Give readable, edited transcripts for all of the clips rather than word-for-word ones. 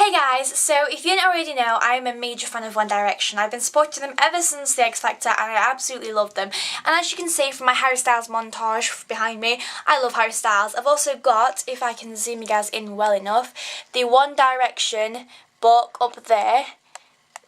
Hey guys, so if you didn't already know, I'm a major fan of One Direction. I've been supporting them ever since the X Factor and I absolutely love them. And as you can see from my Harry Styles montage behind me, I love Harry Styles. I've also got, if I can zoom you guys in well enough, the One Direction book up there.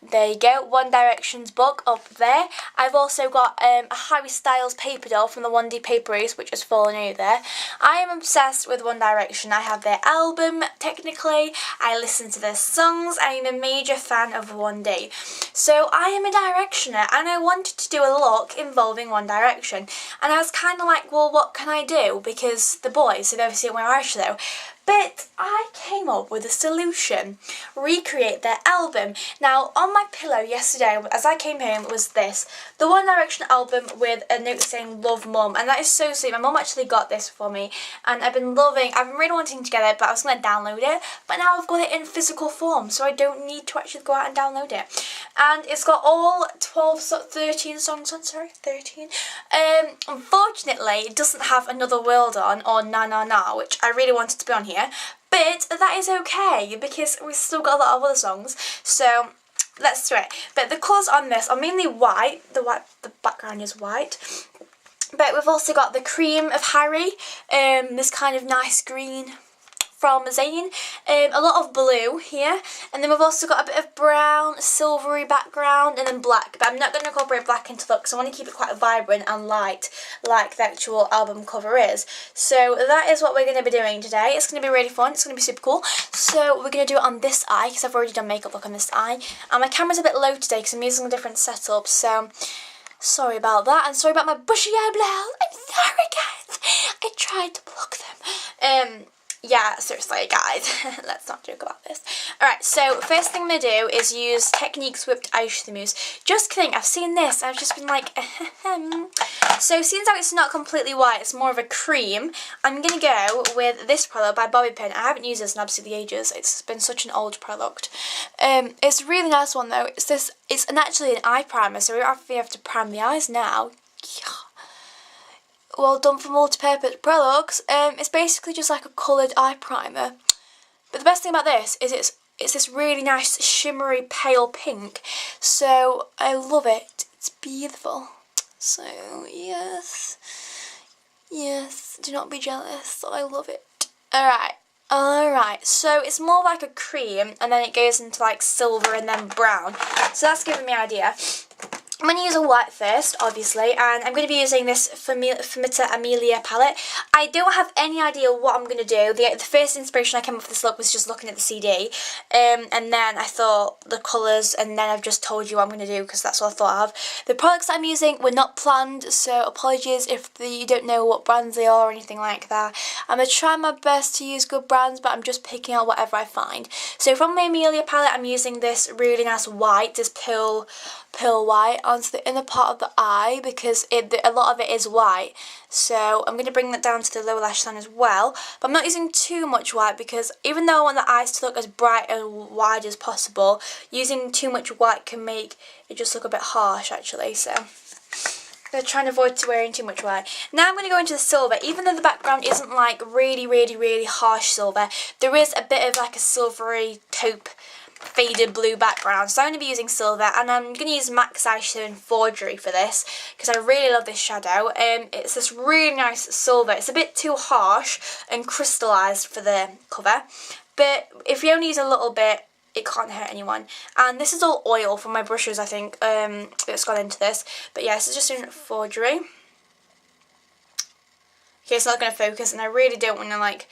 There you go, One Direction's book up there. I've also got a Harry Styles paper doll from the 1D paper race, which has fallen out there. I am obsessed with One Direction. I have their album, technically. I listen to their songs. I am a major fan of 1D. So I am a Directioner, and I wanted to do a look involving One Direction. And I was kind of like, well, what can I do? Because the boys, so they obviously don't wear eyeshadow. But I came up with a solution. Recreate their album. Now, on my pillow yesterday, as I came home, was this. The One Direction album with a note saying, "Love Mum." And that is so sweet. My mum actually got this for me. And I've been really wanting to get it, but I was going to download it. But now I've got it in physical form, so I don't need to actually go out and download it. And it's got all 13 songs on, 13. Unfortunately, it doesn't have Another World on, or Na Na Na, which I really wanted to be on here. But that is okay, because we've still got a lot of other songs, so let's do it. But the colours on this are mainly white. The background is white. But we've also got the cream of Harry, this kind of nice green from Zayn, a lot of blue here, and then we've also got a bit of brown, silvery background, and then black, but I'm not going to incorporate black into the look because I want to keep it quite vibrant and light like the actual album cover is. So that is what we're going to be doing today. It's going to be really fun, it's going to be super cool. So we're going to do it on this eye because I've already done makeup look on this eye, and my camera's a bit low today because I'm using a different setup, so sorry about that, and sorry about my bushy eyebrows. I'm sorry guys, I tried to pluck them. Yeah, seriously guys, let's not joke about this. Alright, so first thing I'm going to do is use Techniques Whipped Eyeshadow Mousse. Just kidding, I've seen this, I've just been like, So seeing as it's not completely white, it's more of a cream, I'm going to go with this product by Bobbi Pin. I haven't used this in absolutely ages, it's been such an old product. It's a really nice one though. It's actually an eye primer, so we don't have to prime the eyes now. Well done for multi-purpose products. It's basically just like a coloured eye primer. But the best thing about this is it's this really nice shimmery pale pink. So I love it. It's beautiful. So yes, do not be jealous. I love it. Alright, so it's more like a cream and then it goes into like silver and then brown. So that's giving me an idea. I'm going to use a white first, obviously, and I'm going to be using this Fomita Amelia palette. I don't have any idea what I'm going to do. The first inspiration I came up with this look was just looking at the CD, and then I thought the colours, and then I've just told you what I'm going to do because that's what I thought of. The products that I'm using were not planned, so apologies if you don't know what brands they are or anything like that. I'm going to try my best to use good brands, but I'm just picking out whatever I find. So from the Amelia palette, I'm using this really nice white, this pearl white onto the inner part of the eye because a lot of it is white, so I'm going to bring that down to the lower lash line as well, but I'm not using too much white because even though I want the eyes to look as bright and wide as possible, using too much white can make it just look a bit harsh actually, so I'm going to try and avoid wearing too much white. Now I'm going to go into the silver. Even though the background isn't like really harsh silver, there is a bit of like a silvery taupe faded blue background, so I'm going to be using silver, and I'm going to use MAC's Eyeshadow in Forgery for this because I really love this shadow. It's this really nice silver. It's a bit too harsh and crystallised for the cover, but if you only use a little bit, it can't hurt anyone. And this is all oil from my brushes, I think, that's gone into this, but yeah, this is just in Forgery. Okay, it's not going to focus, and I really don't want to like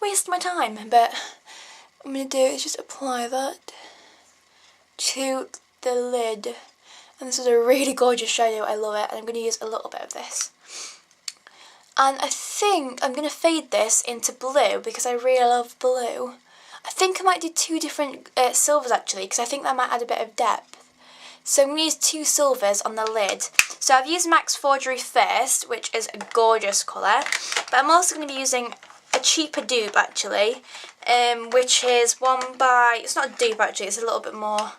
waste my time, but what I'm going to do is just apply that to the lid. And this is a really gorgeous shadow, I love it. And I'm going to use a little bit of this. And I think I'm going to fade this into blue because I really love blue. I think I might do two different silvers actually because I think that might add a bit of depth. So I'm going to use two silvers on the lid. So I've used MAC's Forgery first, which is a gorgeous colour. But I'm also going to be using a cheaper dupe actually, which is one by, it's not a dupe actually, it's a little bit more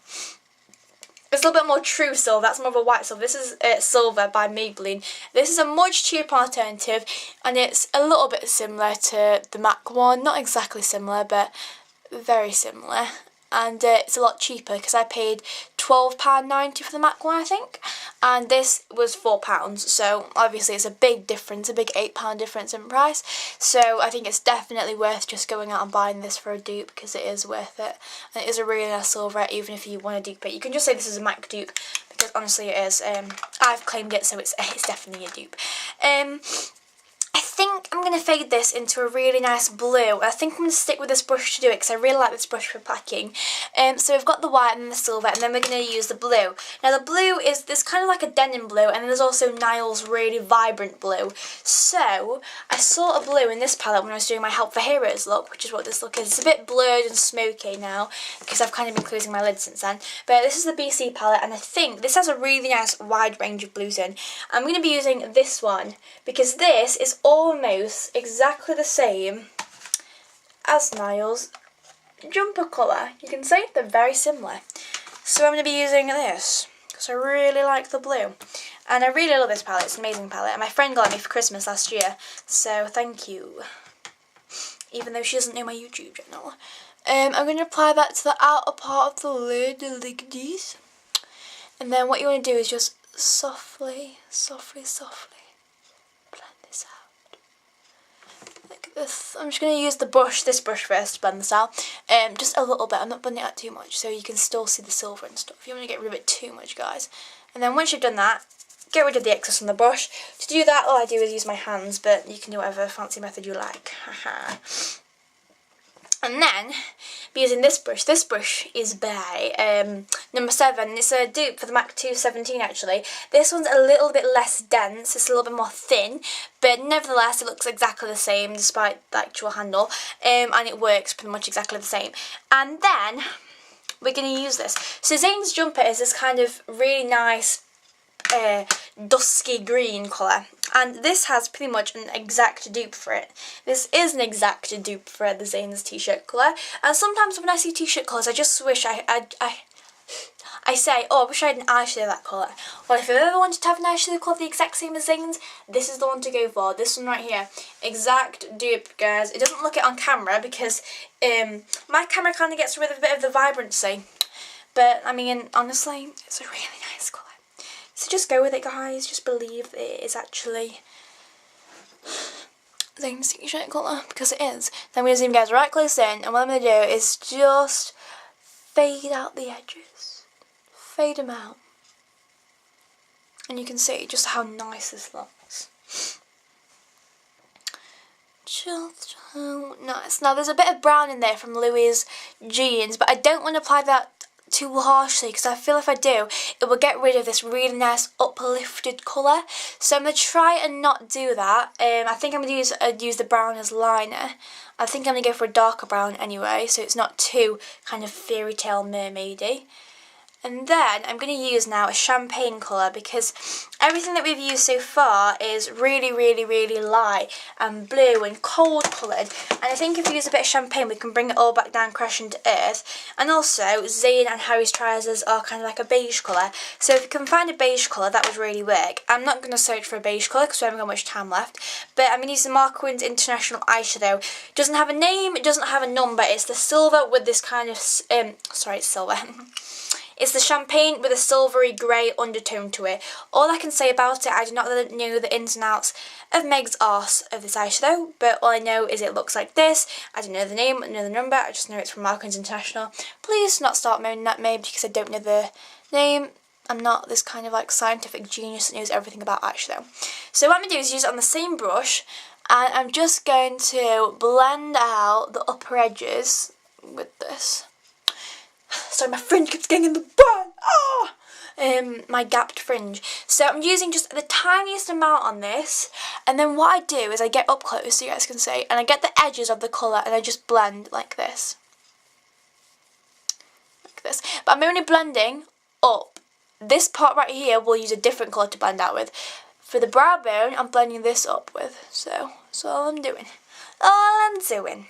true silver. That's more of a white silver. This is silver by Maybelline. This is a much cheaper alternative, and it's a little bit similar to the MAC one, not exactly similar but very similar. and it's a lot cheaper because I paid £12.90 for the MAC one, I think, and this was £4, so obviously it's a big difference, a big £8 difference in price, so I think it's definitely worth just going out and buying this for a dupe, because it is worth it, and it is a really nice silverette. Even if you want to dupe it, you can just say this is a MAC dupe, because honestly it is. I've claimed it, so it's definitely a dupe. I think I'm going to fade this into a really nice blue. I think I'm going to stick with this brush to do it because I really like this brush for packing. So we've got the white and the silver, and then we're going to use the blue. Now the blue is this kind of like a denim blue, and then there's also Niall's really vibrant blue. So I saw a blue in this palette when I was doing my Help for Heroes look, which is what this look is. It's a bit blurred and smoky now because I've kind of been closing my lid since then. But this is the BC palette, and I think this has a really nice wide range of blues in. I'm going to be using this one because this is almost exactly the same as Niall's jumper colour. You can say they're very similar. So I'm going to be using this because I really like the blue. And I really love this palette. It's an amazing palette. And my friend got it me for Christmas last year. So thank you. Even though she doesn't know my YouTube channel. I'm going to apply that to the outer part of the lid like this. And then what you want to do is just softly blend this out. Like this. I'm just going to use this brush first to blend this out. Just a little bit. I'm not blending it out too much so you can still see the silver and stuff. You don't want to get rid of it too much, guys. And then once you've done that, get rid of the excess on the brush. To do that, all I do is use my hands, but you can do whatever fancy method you like. And then, be using this brush. This brush is by number 7. It's a dupe for the MAC 217 actually. This one's a little bit less dense, it's a little bit more thin, but nevertheless it looks exactly the same despite the actual handle, and it works pretty much exactly the same. And then, we're going to use this. So Zane's jumper is this kind of really nice dusky green colour, and this has pretty much an exact dupe for it. This is an exact dupe for the Zane's t-shirt colour, and sometimes when I see t-shirt colours I just wish I say, oh, I wish I had an eyeshadow that colour. Well, if I've ever wanted to have an eyeshadow colour the exact same as Zane's, this is the one to go for. This one right here. Exact dupe, guys. It doesn't look it on camera because my camera kind of gets rid of a bit of the vibrancy, but I mean, honestly, it's a really nice colour. So just go with it, guys. Just believe it is actually Zane's t-shirt colour, because it is. Then I'm going to zoom guys right close in, and what I'm going to do is just fade out the edges. Fade them out. And you can see just how nice this looks. Just how nice. Now there's a bit of brown in there from Louis' jeans, but I don't want to apply that too harshly because I feel if I do it will get rid of this really nice uplifted colour, so I'm going to try and not do that. I think I'm going to use the brown as liner. I think I'm going to go for a darker brown anyway, so it's not too kind of fairy tale mermaidy. And then I'm going to use now a champagne colour because everything that we've used so far is really, really, really light and blue and cold coloured. And I think if we use a bit of champagne we can bring it all back down crashing to earth. And also Zane and Harry's trousers are kind of like a beige colour. So if you can find a beige colour that would really work. I'm not going to search for a beige colour because we haven't got much time left. But I'm going to use the Mark Owens International eyeshadow. It doesn't have a name, it doesn't have a number. It's the silver with this kind of, sorry, it's silver. It's the champagne with a silvery grey undertone to it. All I can say about it, I do not know the ins and outs of Meg's arse of this eyeshadow, but all I know is it looks like this. I don't know the name, I don't know the number, I just know it's from Mark Owens International. Please not start moaning at me because I don't know the name. I'm not this kind of like scientific genius that knows everything about eyeshadow. So what I'm going to do is use it on the same brush, and I'm just going to blend out the upper edges with this. Sorry, my fringe keeps getting in the bun. My gapped fringe. So I'm using just the tiniest amount on this, and then what I do is I get up close so you guys can see, and I get the edges of the colour and I just blend like this. Like this. But I'm only blending up. This part right here we'll use a different colour to blend out with. For the brow bone, I'm blending this up with. So that's all I'm doing. All I'm doing.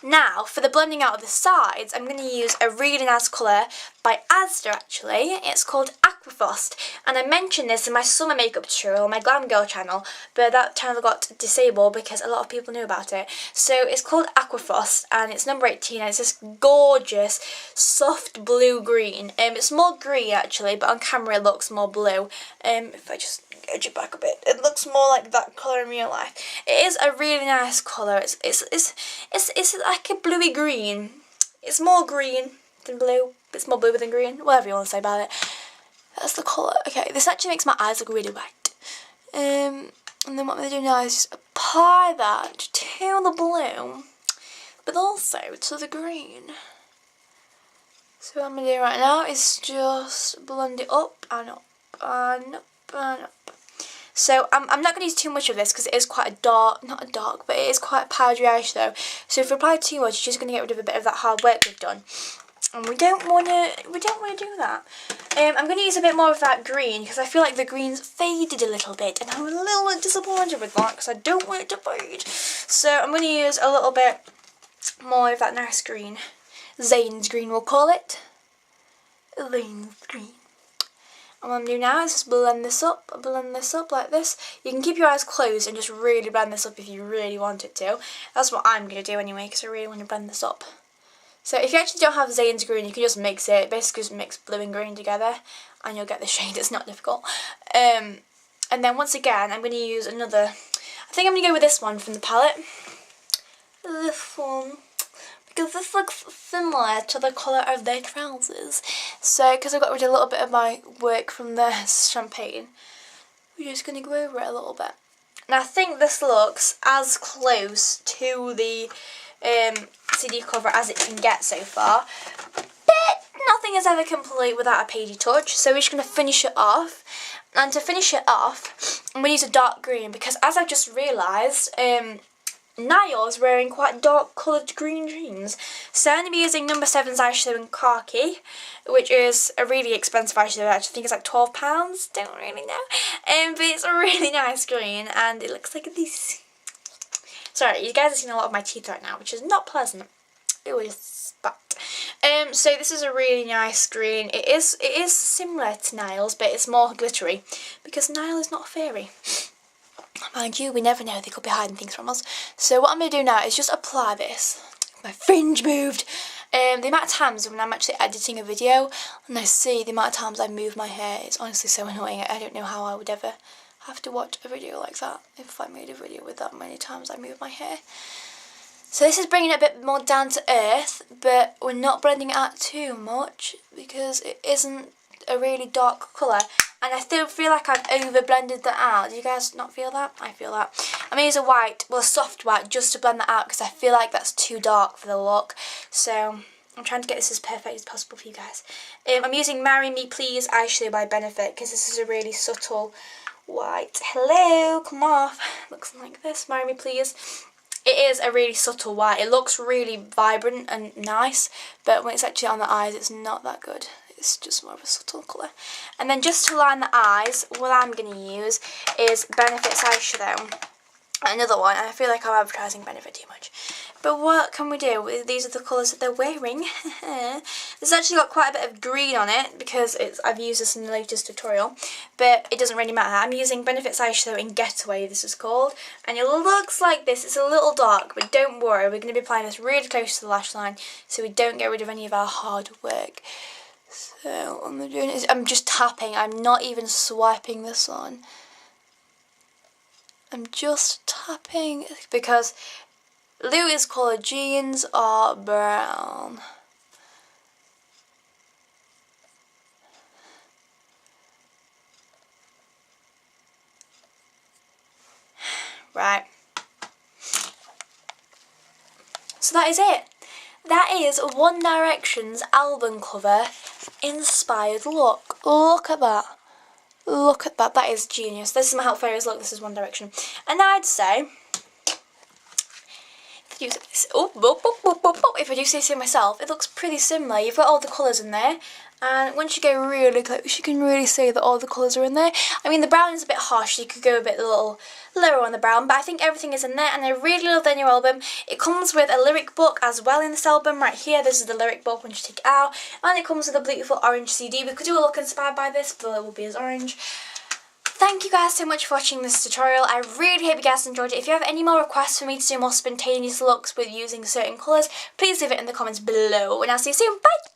Now, for the blending out of the sides, I'm going to use a really nice colour by Asda actually. It's called Aqua Aquafrost, and I mentioned this in my summer makeup tutorial on my Glam Girl channel, but that channel got disabled because a lot of people knew about it. So it's called Aquafrost, and it's number 18, and it's this gorgeous soft blue green. It's more green actually, but on camera it looks more blue. If I just edge it back a bit, it looks more like that colour in real life. It is a really nice colour. It's like a bluey green. It's more green than blue. It's more blue than green. Whatever you want to say about it. That's the colour. Okay, this actually makes my eyes look really white. And then what I'm going to do now is just apply that to the blue, but also to the green. So what I'm going to do right now is just blend it up and up and up and up. So I'm not going to use too much of this because it is quite a dark, not a dark, but it is quite a powdery eyeshadow. So if we apply too much, you're just going to get rid of a bit of that hard work we've done. And we don't want to do that. I'm going to use a bit more of that green because I feel like the green's faded a little bit, and I'm a little bit disappointed with that because I don't want it to fade. So I'm going to use a little bit more of that nice green. Zane's green, we'll call it. Zane's green. And what I'm going to do now is just blend this up like this. You can keep your eyes closed and just really blend this up if you really want it to. That's what I'm going to do anyway because I really want to blend this up. So if you actually don't have Zane's green, you can just mix it. Basically just mix blue and green together and you'll get the shade. It's not difficult. And then once again, I'm going to use another, I think I'm going to go with this one from the palette. This one. Because this looks similar to the colour of their trousers. So, because I've got rid of a little bit of my work from the champagne, we're just going to go over it a little bit. And I think this looks as close to the CD cover as it can get so far. But nothing is ever complete without a pagey touch. So we're just going to finish it off. And to finish it off, I'm going to use a dark green because as I've just realised, Niall's wearing quite dark coloured green jeans. So I'm going to be using number 7's eyeshadow in Khaki, which is a really expensive eyeshadow. I think it's like £12, don't really know. But it's a really nice green and it looks like this. Sorry, you guys are seeing a lot of my teeth right now, which is not pleasant. It was bad. So this is a really nice green. It is similar to Niall's, but it's more glittery because Niall is not a fairy. Mind you, we never know, they could be hiding things from us. So what I'm going to do now is just apply this. My fringe moved. The amount of times when I'm actually editing a video and I see the amount of times I move my hair, it's honestly so annoying. I don't know how I would ever have to watch a video like that if I made a video with that many times I move my hair. So this is bringing it a bit more down to earth, but we're not blending it out too much because it isn't a really dark colour. And I still feel like I've over blended that out. Do you guys not feel that? I feel that. I'm going to use a white, well a soft white, just to blend that out because I feel like that's too dark for the look. So I'm trying to get this as perfect as possible for you guys. I'm using Marry Me Please eyeshadow by Benefit because this is a really subtle white. Hello, come off. Looks like this, Marry Me Please. It is a really subtle white. It looks really vibrant and nice, but when it's actually on the eyes, it's not that good. It's just more of a subtle colour. And then just to line the eyes, what I'm going to use is Benefit's eyeshadow. Another one, and I feel like I'm advertising Benefit too much. But what can we do? These are the colours that they're wearing. This actually got quite a bit of green on it because I've used this in the latest tutorial. But it doesn't really matter. I'm using Benefit's eyeshadow in Getaway, this is called. And it looks like this. It's a little dark, but don't worry. We're going to be applying this really close to the lash line so we don't get rid of any of our hard work. So what I'm doing is I'm just tapping. I'm not even swiping this on. I'm just tapping because Louis' coloured jeans are brown. Right. So that is it. That is One Direction's album cover inspired look. Look at that. Look at that. That is genius. This is my Help Fairies look. This is One Direction. And I'd say, if I do say so myself, it looks pretty similar. You've got all the colours in there. And once you go really close, you can really see that all the colours are in there. I mean, the brown is a bit harsh, so you could go a bit little lower on the brown, but I think everything is in there, and I really love the new album. It comes with a lyric book as well in this album. Right here, this is the lyric book once you take it out, and it comes with a beautiful orange CD. We could do a look inspired by this, but it will be as orange. Thank you guys so much for watching this tutorial. I really hope you guys enjoyed it. If you have any more requests for me to do more spontaneous looks with using certain colours, please leave it in the comments below, and I'll see you soon. Bye!